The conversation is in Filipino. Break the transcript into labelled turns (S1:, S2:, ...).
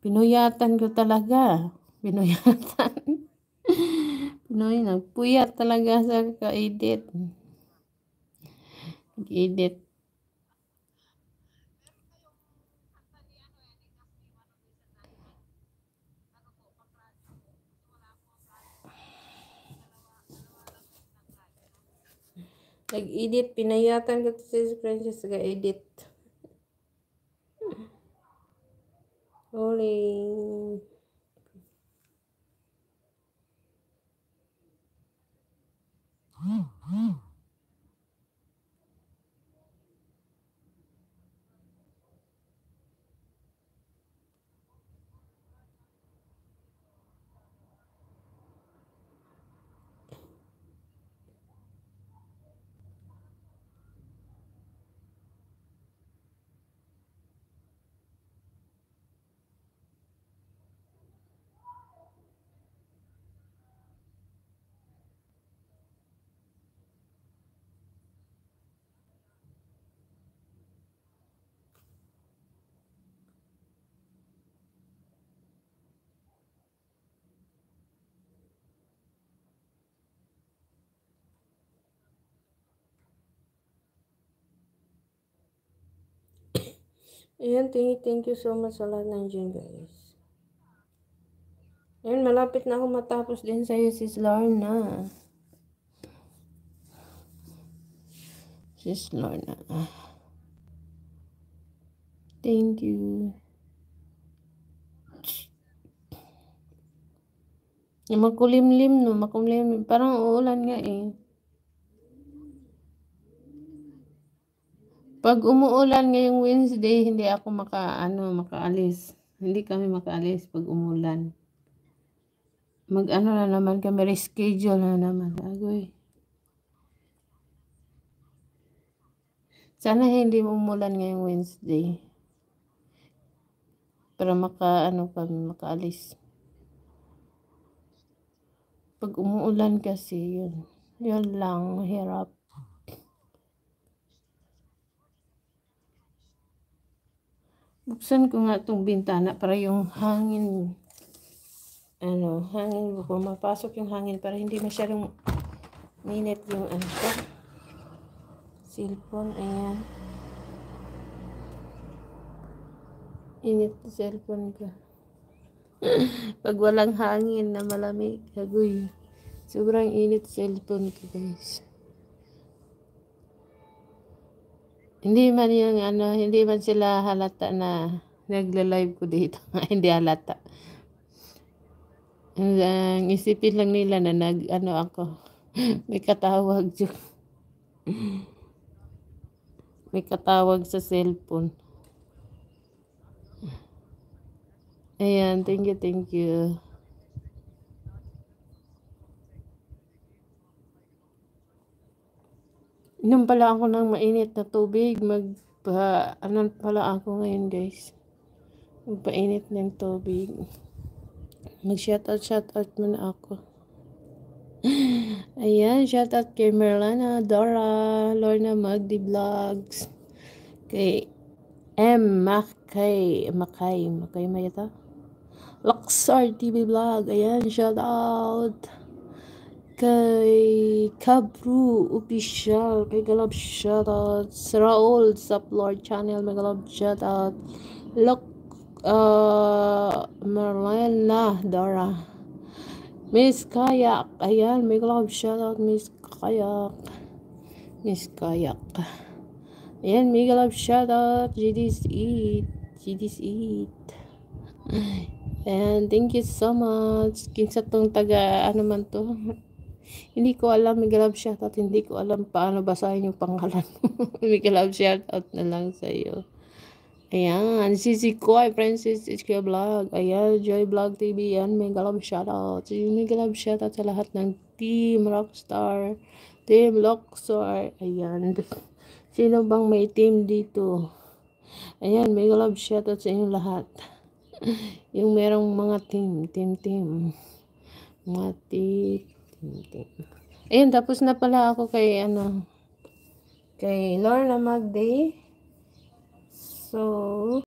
S1: Pinuyatan ko talaga. Pinuyatan. Pinoy, nagpuyat talaga sa ka-edit. Edit. Nag-edit, pinayatan ko si Princess ka-edit. Rolling. Ayan, thank you so much sa lahat ng dyan, guys. Ayan, malapit na ako matapos din sa'yo, sis Lorna. Sis Lorna. Thank you. Makulimlim, no? Makulimlim. Parang uulan nga eh. Pag umuulan ngayong Wednesday, hindi ako makaalis. Hindi kami makaalis pag umulan. Mag-ano na naman kami, reschedule na naman. Agoy. Sana hindi umulan ngayong Wednesday. Para kami makaalis. Pag umuulan kasi, yun lang, mahirap. Buksan ko nga itong bintana para yung hangin, hangin, mapasok yung hangin para hindi masyadong minit yung cellphone. Ayan. Init yung cellphone ko. Pag walang hangin na malamig, agoy. Sobrang init cellphone ko, guys. Hindi man hindi man sila halata na nagla-live ko dito. Hindi halata. Ang isipin lang nila na ako. May katawag dyan. May katawag sa cellphone. Ayan, thank you. Inom pala ako ng mainit na tubig. Pala ako ngayon, guys. Magpainit ng tubig. Mag-shoutout muna ako. Ayan, shoutout kay Merlana, Dora, Lorna Magdi Vlogs, kay Makay Mayata, Luxar TV Vlog. Ayan, shoutout kay Kabru Official, kay Galab shoutout, Raul Suplord Channel, Megalab shoutout, Merlana, Dora, Miss Kayak. Ayan, Megalab shoutout Miss Kayak. Ayan, Megalab shoutout GD's Eat. And thank you so much. Kinsa tong taga man to. Hindi ko alam, Megalab shoutout. Hindi ko alam paano basahin yung pangalan. Megalab shoutout na lang sa iyo. Ayan, Sisi Koy, Princess HK Vlog. Ayan, Joy Vlog TV. Ayan, Megalab shoutout. Megalab shoutout sa lahat ng Team Rockstar, Team Luxor. Ayan. Sino bang may team dito? Ayan, Megalab shoutout sa inyong lahat. Yung merong mga team. Mga team. Ayun, tapos na pala ako kay kay Lorna Magday. So